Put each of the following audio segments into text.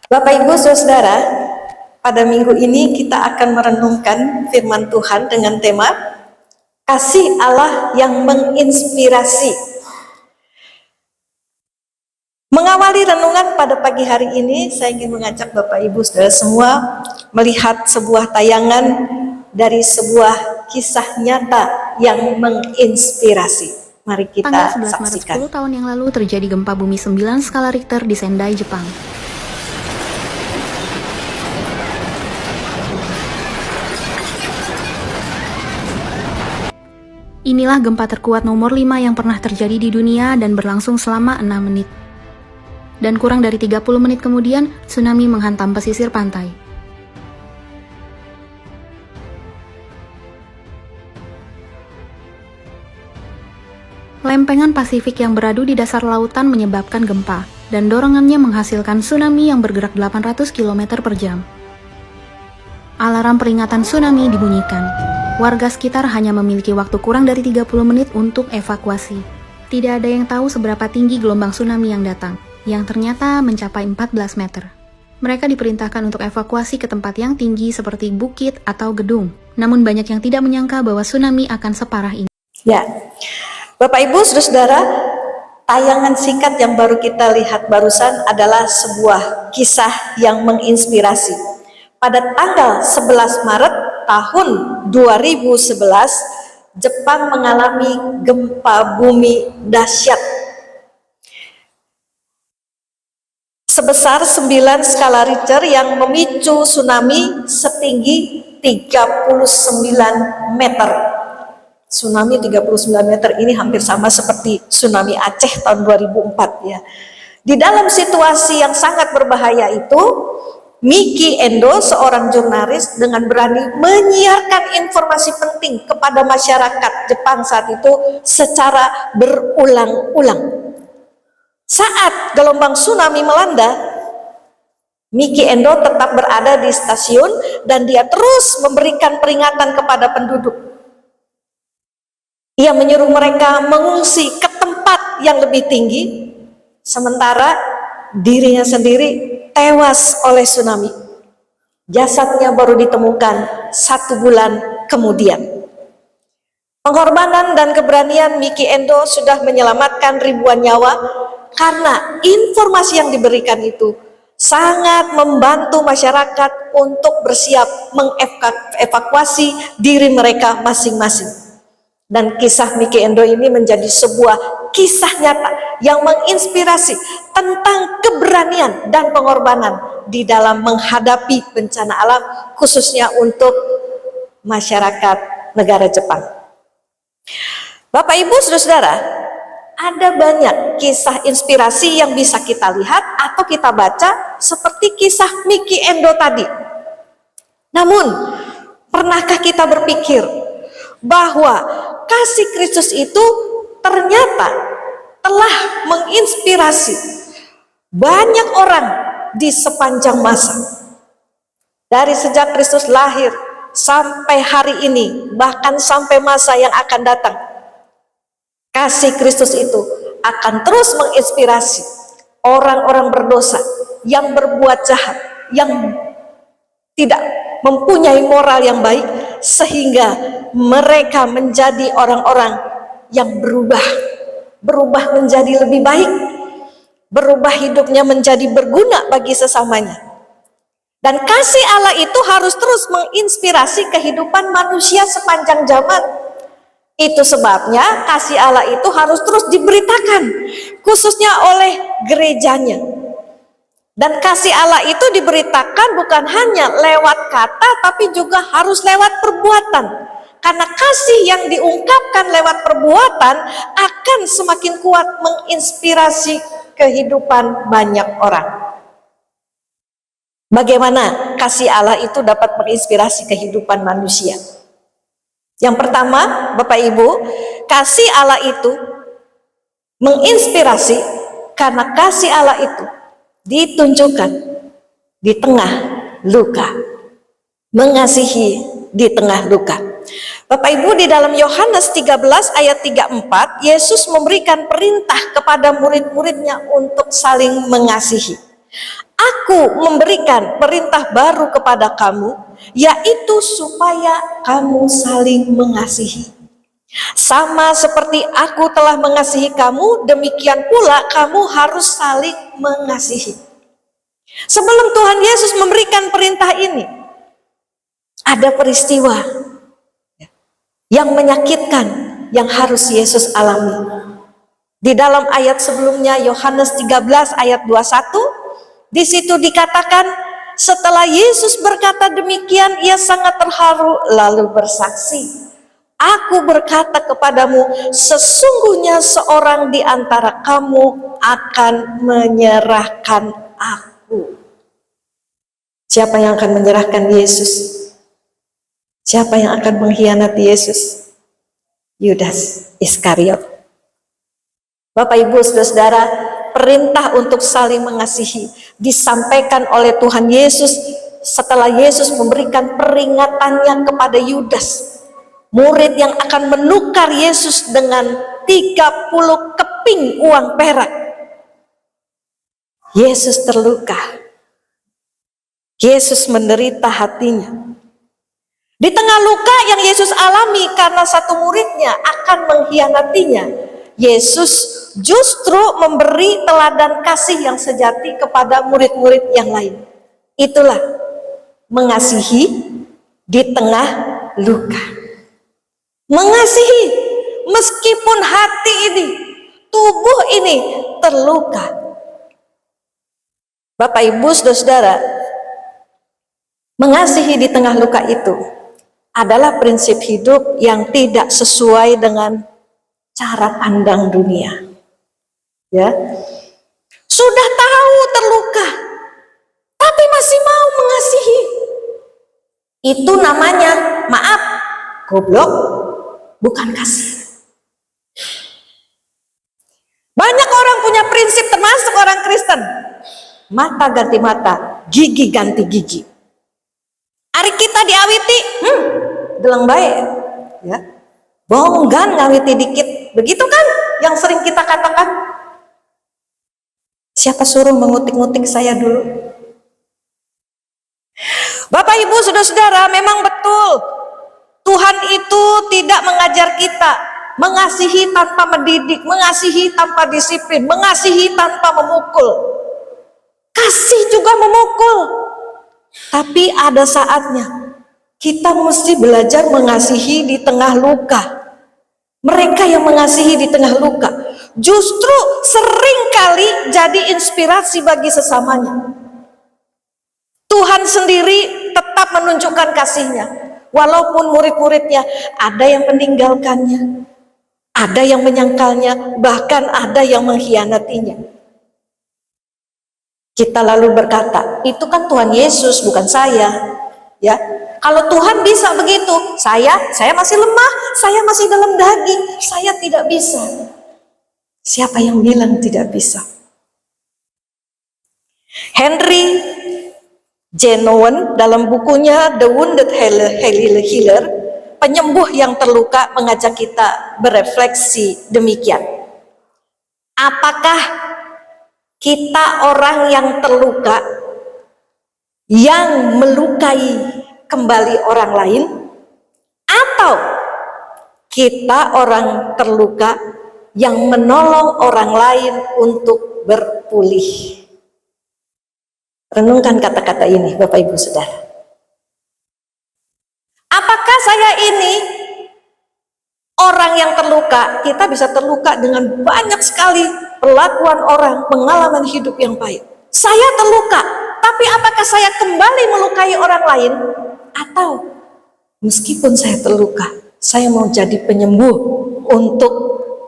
Bapak Ibu Saudara, pada minggu ini kita akan merenungkan firman Tuhan dengan tema Kasih Allah yang menginspirasi. Mengawali renungan pada pagi hari ini, saya ingin mengajak Bapak Ibu Saudara semua melihat sebuah tayangan dari sebuah kisah nyata yang menginspirasi. Mari kita Tanggal 11 Maret saksikan. 10 tahun yang lalu terjadi gempa bumi 9 skala Richter di Sendai, Jepang. Inilah gempa terkuat nomor 5 yang pernah terjadi di dunia dan berlangsung selama 6 menit. Dan kurang dari 30 menit kemudian, tsunami menghantam pesisir pantai. Lempengan Pasifik yang beradu di dasar lautan menyebabkan gempa, dan dorongannya menghasilkan tsunami yang bergerak 800 km per jam. Alarm peringatan tsunami dibunyikan. Warga sekitar hanya memiliki waktu kurang dari 30 menit untuk evakuasi. Tidak ada yang tahu seberapa tinggi gelombang tsunami yang datang, yang ternyata mencapai 14 meter. Mereka diperintahkan untuk evakuasi ke tempat yang tinggi seperti bukit atau gedung. Namun banyak yang tidak menyangka bahwa tsunami akan separah ini. Ya, Bapak Ibu Saudara, tayangan singkat yang baru kita lihat barusan adalah sebuah kisah yang menginspirasi. Pada tanggal 11 Maret tahun 2011, Jepang mengalami gempa bumi dahsyat sebesar 9 skala Richter yang memicu tsunami setinggi 39 meter. Tsunami 39 meter ini hampir sama seperti tsunami Aceh tahun 2004 ya. Di dalam situasi yang sangat berbahaya itu, Miki Endo, seorang jurnalis, dengan berani menyiarkan informasi penting kepada masyarakat Jepang saat itu secara berulang-ulang. Saat gelombang tsunami melanda, Miki Endo tetap berada di stasiun dan dia terus memberikan peringatan kepada penduduk. Ia menyuruh mereka mengungsi ke tempat yang lebih tinggi, sementara dirinya sendiri tewas oleh tsunami. Jasadnya baru ditemukan 1 bulan kemudian. Pengorbanan dan keberanian Miki Endo sudah menyelamatkan ribuan nyawa karena informasi yang diberikan itu sangat membantu masyarakat untuk bersiap mengevakuasi diri mereka masing-masing. Dan kisah Miki Endo ini menjadi sebuah kisah nyata yang menginspirasi tentang keberanian dan pengorbanan di dalam menghadapi bencana alam, khususnya untuk masyarakat negara Jepang. Bapak Ibu Saudara, ada banyak kisah inspirasi yang bisa kita lihat atau kita baca seperti kisah Miki Endo tadi. Namun, pernahkah kita berpikir bahwa kasih Kristus itu ternyata telah menginspirasi banyak orang di sepanjang masa. Dari sejak Kristus lahir sampai hari ini, bahkan sampai masa yang akan datang, kasih Kristus itu akan terus menginspirasi orang-orang berdosa yang berbuat jahat, yang tidak mempunyai moral yang baik, sehingga mereka menjadi orang-orang yang berubah menjadi lebih baik, berubah hidupnya menjadi berguna bagi sesamanya. Dan kasih Allah itu harus terus menginspirasi kehidupan manusia sepanjang zaman. Itu sebabnya kasih Allah itu harus terus diberitakan, khususnya oleh gerejanya. Dan kasih Allah itu diberitakan bukan hanya lewat kata, tapi juga harus lewat perbuatan. Karena kasih yang diungkapkan lewat perbuatan akan semakin kuat menginspirasi kehidupan banyak orang. Bagaimana kasih Allah itu dapat menginspirasi kehidupan manusia? Yang pertama, Bapak Ibu, kasih Allah itu menginspirasi karena kasih Allah itu ditunjukkan di tengah luka. Mengasihi di tengah luka. Bapak Ibu, di dalam Yohanes 13 ayat 34, Yesus memberikan perintah kepada murid-muridnya untuk saling mengasihi. Aku memberikan perintah baru kepada kamu, yaitu supaya kamu saling mengasihi. Sama seperti aku telah mengasihi kamu, demikian pula kamu harus saling mengasihi. Sebelum Tuhan Yesus memberikan perintah ini, ada peristiwa yang menyakitkan yang harus Yesus alami. Di dalam ayat sebelumnya, Yohanes 13 ayat 21, di situ dikatakan, setelah Yesus berkata demikian, ia sangat terharu lalu bersaksi, aku berkata kepadamu, sesungguhnya seorang di antara kamu akan menyerahkan aku. Siapa yang akan menyerahkan Yesus? Siapa yang akan mengkhianati Yesus? Yudas Iskariot. Bapak Ibu Saudara, perintah untuk saling mengasihi disampaikan oleh Tuhan Yesus setelah Yesus memberikan peringatannya kepada Yudas, murid yang akan menukar Yesus dengan 30 keping uang perak. Yesus terluka. Yesus menderita hatinya. Di tengah luka yang Yesus alami karena satu muridnya akan mengkhianatinya, Yesus justru memberi teladan kasih yang sejati kepada murid-murid yang lain. Itulah mengasihi di tengah luka. Mengasihi meskipun hati ini, tubuh ini terluka. Bapak Ibu Saudara, mengasihi di tengah luka itu adalah prinsip hidup yang tidak sesuai dengan cara pandang dunia. Ya, sudah tahu terluka, tapi masih mau mengasihi. Itu namanya, maaf, goblok, bukan kasih. Banyak orang punya prinsip, termasuk orang Kristen, mata ganti mata, gigi ganti gigi. Ari kita diawiti, gelang baik, ya. Bonggan ngawiti dikit, begitu kan yang sering kita katakan. Siapa suruh mengutik-ngutik saya dulu? Bapak Ibu Saudara-saudara, memang betul Tuhan itu tidak mengajar kita mengasihi tanpa mendidik, mengasihi tanpa disiplin, mengasihi tanpa memukul. Kasih juga memukul, tapi ada saatnya kita mesti belajar mengasihi di tengah luka. Mereka yang mengasihi di tengah luka justru seringkali jadi inspirasi bagi sesamanya. Tuhan sendiri tetap menunjukkan kasih-Nya, walaupun murid-muridnya ada yang meninggalkannya, ada yang menyangkalnya, bahkan ada yang mengkhianatinya. Kita lalu berkata, itu kan Tuhan Yesus, bukan saya. Ya, kalau Tuhan bisa begitu, saya masih lemah, saya masih dalam daging, saya tidak bisa. Siapa yang bilang tidak bisa? Henry J. Nouwen dalam bukunya The Wounded Healer, penyembuh yang terluka, mengajak kita berefleksi demikian. Apakah kita orang yang terluka, yang melukai kembali orang lain, atau kita orang terluka yang menolong orang lain untuk berpulih? Renungkan kata-kata ini, Bapak Ibu Saudara. Apakah saya ini orang yang terluka? Kita bisa terluka dengan banyak sekali perlakuan orang, pengalaman hidup yang pahit. Saya terluka, tapi apakah saya kembali melukai orang lain? Atau meskipun saya terluka, saya mau jadi penyembuh untuk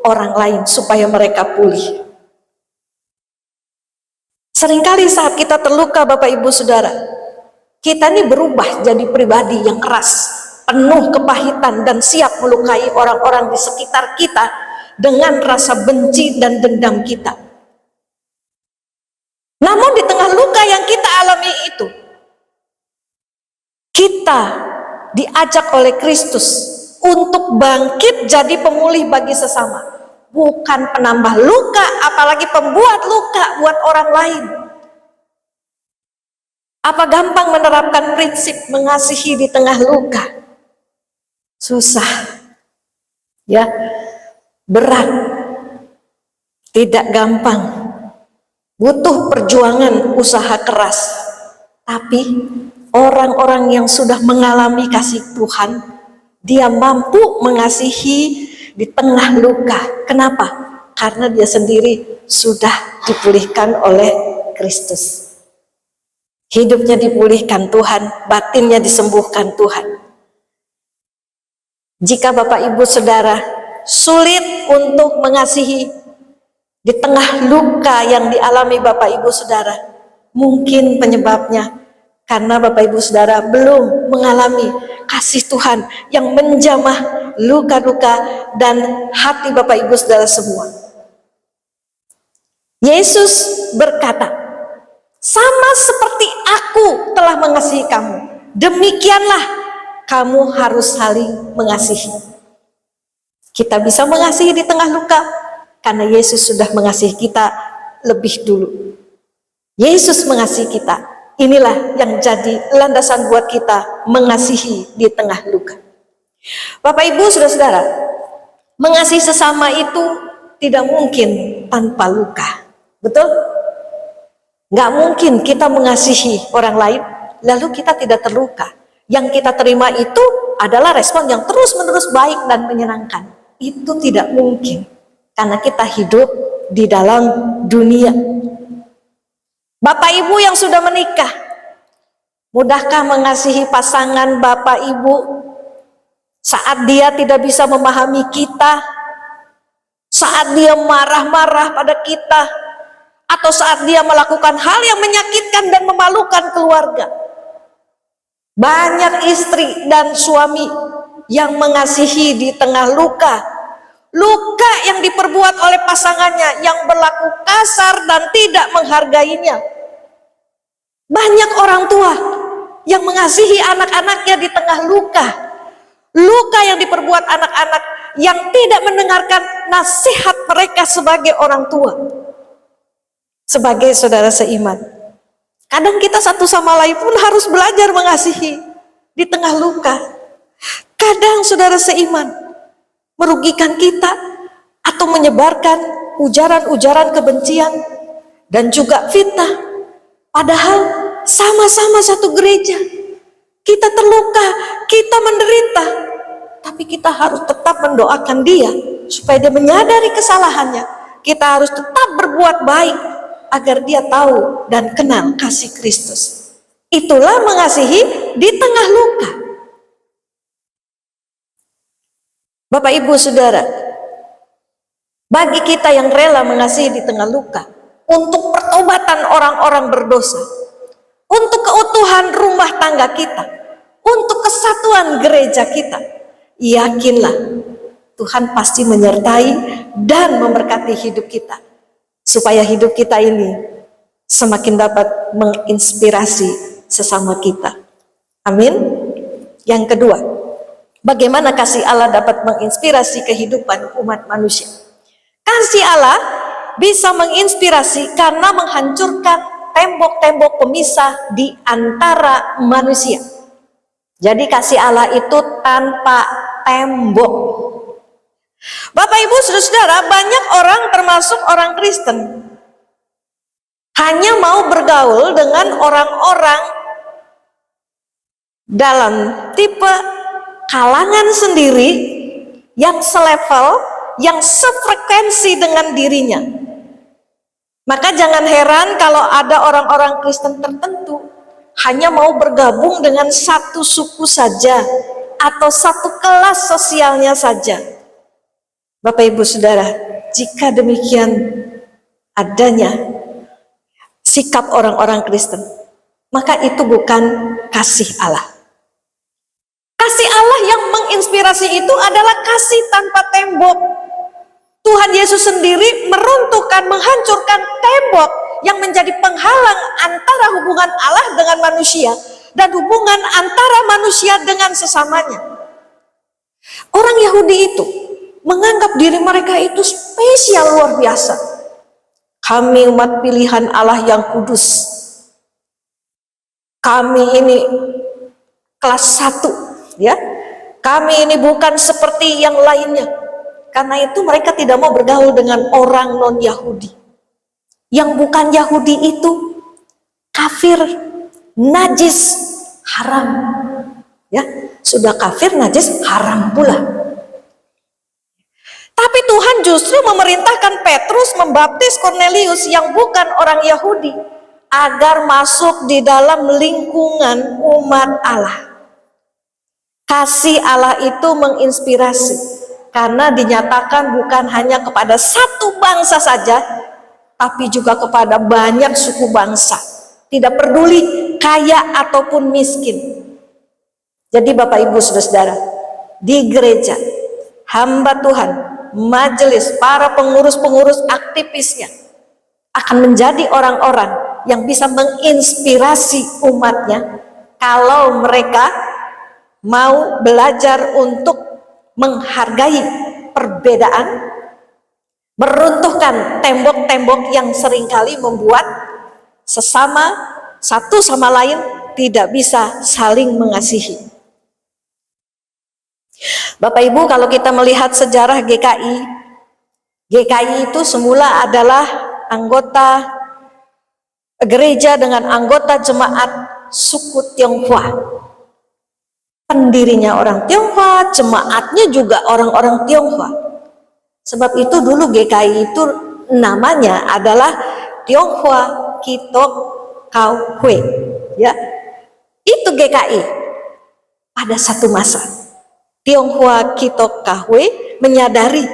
orang lain supaya mereka pulih? Seringkali saat kita terluka Bapak Ibu Saudara, kita ini berubah jadi pribadi yang keras, penuh kepahitan dan siap melukai orang-orang di sekitar kita dengan rasa benci dan dendam kita. Namun di tengah luka yang kita alami itu, kita diajak oleh Kristus untuk bangkit jadi pemulih bagi sesama. Bukan penambah luka, apalagi pembuat luka buat orang lain. Apa gampang menerapkan prinsip mengasihi di tengah luka? Susah. Ya, berat. Tidak gampang. Butuh perjuangan, usaha keras. Tapi orang-orang yang sudah mengalami kasih Tuhan, dia mampu mengasihi di tengah luka. Kenapa? Karena dia sendiri sudah dipulihkan oleh Kristus. Hidupnya dipulihkan Tuhan, batinnya disembuhkan Tuhan. Jika Bapak Ibu Saudara sulit untuk mengasihi di tengah luka yang dialami Bapak Ibu Saudara, mungkin penyebabnya karena Bapak Ibu Saudara belum mengalami kasih Tuhan yang menjamah luka-luka dan hati Bapak Ibu Saudara semua. Yesus berkata, sama seperti aku telah mengasihi kamu, demikianlah kamu harus saling mengasihi. Kita bisa mengasihi di tengah luka karena Yesus sudah mengasihi kita lebih dulu. Yesus mengasihi kita. Inilah yang jadi landasan buat kita mengasihi di tengah luka. Bapak Ibu Saudara-saudara, mengasihi sesama itu tidak mungkin tanpa luka. Betul? Nggak mungkin kita mengasihi orang lain lalu kita tidak terluka. Yang kita terima itu adalah respon yang terus-menerus baik dan menyenangkan. Itu tidak mungkin karena kita hidup di dalam dunia. Bapak Ibu yang sudah menikah, mudahkah mengasihi pasangan Bapak Ibu saat dia tidak bisa memahami kita, saat dia marah-marah pada kita, atau saat dia melakukan hal yang menyakitkan dan memalukan keluarga? Banyak istri dan suami yang mengasihi di tengah luka. Luka yang diperbuat oleh pasangannya yang berlaku kasar dan tidak menghargainya. Banyak orang tua yang mengasihi anak-anaknya di tengah luka. Luka yang diperbuat anak-anak yang tidak mendengarkan nasihat mereka sebagai orang tua. Sebagai saudara seiman, kadang kita satu sama lain pun harus belajar mengasihi di tengah luka. Kadang saudara seiman merugikan kita atau menyebarkan ujaran-ujaran kebencian dan juga fitnah. Padahal sama-sama satu gereja. Kita terluka, kita menderita, tapi kita harus tetap mendoakan dia supaya dia menyadari kesalahannya. Kita harus tetap berbuat baik agar dia tahu dan kenal kasih Kristus. Itulah mengasihi di tengah luka. Bapak Ibu Saudara, bagi kita yang rela mengasihi di tengah luka, untuk pertobatan orang-orang berdosa, untuk keutuhan rumah tangga kita, untuk kesatuan gereja kita, yakinlah Tuhan pasti menyertai dan memberkati hidup kita, supaya hidup kita ini semakin dapat menginspirasi sesama kita. Amin. Yang kedua, bagaimana kasih Allah dapat menginspirasi kehidupan umat manusia? Kasih Allah bisa menginspirasi karena menghancurkan tembok-tembok pemisah di antara manusia. Jadi kasih Allah itu tanpa tembok. Bapak Ibu Saudara, banyak orang termasuk orang Kristen hanya mau bergaul dengan orang-orang dalam tipe kalangan sendiri yang selevel, yang sefrekuensi dengan dirinya. Maka jangan heran kalau ada orang-orang Kristen tertentu hanya mau bergabung dengan satu suku saja atau satu kelas sosialnya saja. Bapak Ibu Saudara, jika demikian adanya, sikap orang-orang Kristen, maka itu bukan kasih Allah. Kasih Allah yang menginspirasi itu adalah kasih tanpa tembok. Tuhan Yesus sendiri meruntuhkan, menghancurkan tembok yang menjadi penghalang antara hubungan Allah dengan manusia dan hubungan antara manusia dengan sesamanya. Orang Yahudi itu menganggap diri mereka itu spesial, luar biasa. Kami umat pilihan Allah yang kudus. Kami ini kelas 1, ya. Kami ini bukan seperti yang lainnya. Karena itu mereka tidak mau bergaul dengan orang non-Yahudi. Yang bukan Yahudi itu kafir, najis, haram. Ya, sudah kafir, najis, haram pula. Tapi Tuhan justru memerintahkan Petrus membaptis Kornelius yang bukan orang Yahudi agar masuk di dalam lingkungan umat Allah. Kasih Allah itu menginspirasi karena dinyatakan bukan hanya kepada satu bangsa saja, tapi juga kepada banyak suku bangsa. Tidak peduli kaya ataupun miskin. Jadi Bapak Ibu Saudara, di gereja, hamba Tuhan, majelis, para pengurus-pengurus aktivisnya akan menjadi orang-orang yang bisa menginspirasi umatnya kalau mereka mau belajar untuk menghargai perbedaan, meruntuhkan tembok-tembok yang seringkali membuat sesama satu sama lain tidak bisa saling mengasihi. Bapak Ibu, kalau kita melihat sejarah GKI itu semula adalah anggota gereja dengan anggota jemaat suku Tionghoa. Pendirinya orang Tionghoa, jemaatnya juga orang-orang Tionghoa. Sebab itu dulu GKI itu namanya adalah Tionghoa Kitok Kau Hue. Ya, itu GKI. Pada satu masa, Tionghoa Kitok Kau Hue menyadari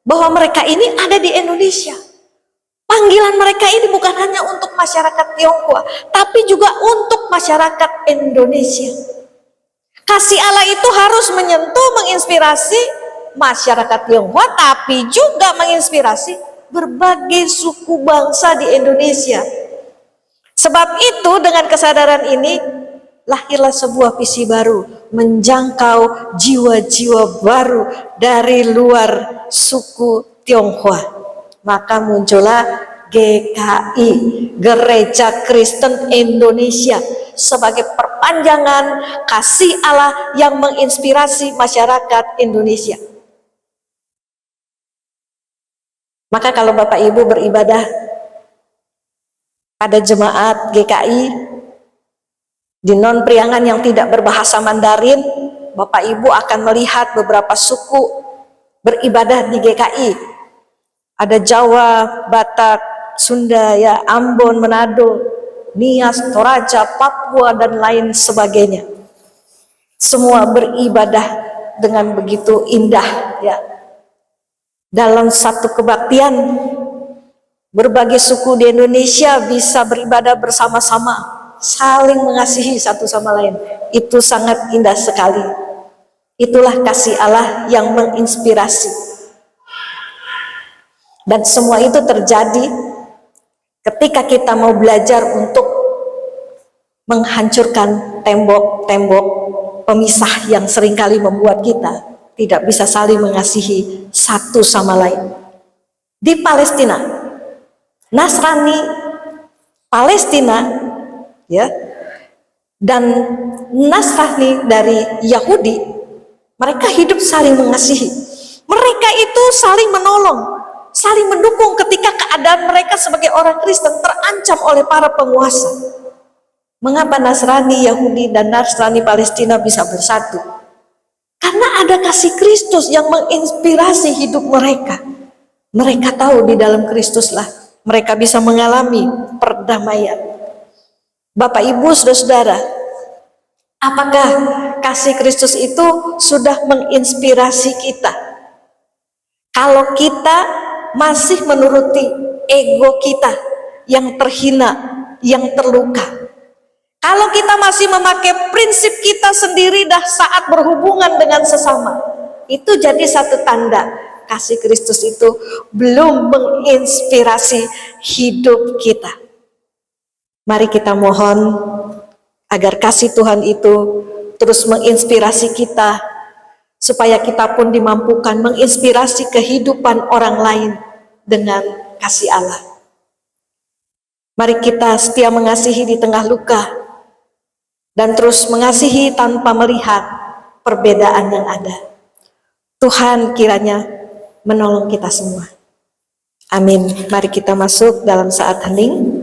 bahwa mereka ini ada di Indonesia. Panggilan mereka ini bukan hanya untuk masyarakat Tionghoa, tapi juga untuk masyarakat Indonesia. Kasih Allah itu harus menyentuh, menginspirasi masyarakat Tionghoa, tapi juga menginspirasi berbagai suku bangsa di Indonesia. Sebab itu dengan kesadaran ini lahirlah sebuah visi baru, menjangkau jiwa-jiwa baru dari luar suku Tionghoa. Maka muncullah GKI, Gereja Kristen Indonesia, sebagai perpanjangan kasih Allah yang menginspirasi masyarakat Indonesia. Maka kalau Bapak Ibu beribadah pada jemaat GKI di non priangan yang tidak berbahasa Mandarin, Bapak Ibu akan melihat beberapa suku beribadah di GKI. Ada Jawa, Batak, Sunda, ya, Ambon, Manado, Nias, Toraja, Papua, dan lain sebagainya. Semua beribadah dengan begitu indah, ya. Dalam satu kebaktian, berbagai suku di Indonesia bisa beribadah bersama-sama, saling mengasihi satu sama lain. Itu sangat indah sekali. Itulah kasih Allah yang menginspirasi. Dan semua itu terjadi ketika kita mau belajar untuk menghancurkan tembok-tembok pemisah yang seringkali membuat kita tidak bisa saling mengasihi satu sama lain. Di Palestina, Nasrani Palestina, ya, dan Nasrani dari Yahudi, mereka hidup saling mengasihi. Mereka itu saling menolong, saling mendukung ketika keadaan mereka sebagai orang Kristen terancam oleh para penguasa. Mengapa Nasrani Yahudi dan Nasrani Palestina bisa bersatu? Karena ada kasih Kristus yang menginspirasi hidup mereka. Mereka tahu di dalam Kristuslah mereka bisa mengalami perdamaian. Bapak Ibu Saudara-saudara, apakah kasih Kristus itu sudah menginspirasi kita? Kalau kita masih menuruti ego kita, yang terhina, yang terluka. Kalau kita masih memakai prinsip kita sendiri dah saat berhubungan dengan sesama, itu jadi satu tanda kasih Kristus itu belum menginspirasi hidup kita. Mari kita mohon agar kasih Tuhan itu terus menginspirasi kita, supaya kita pun dimampukan menginspirasi kehidupan orang lain dengan kasih Allah. Mari kita setia mengasihi di tengah luka, dan terus mengasihi tanpa melihat perbedaan yang ada. Tuhan kiranya menolong kita semua. Amin. Mari kita masuk dalam saat hening.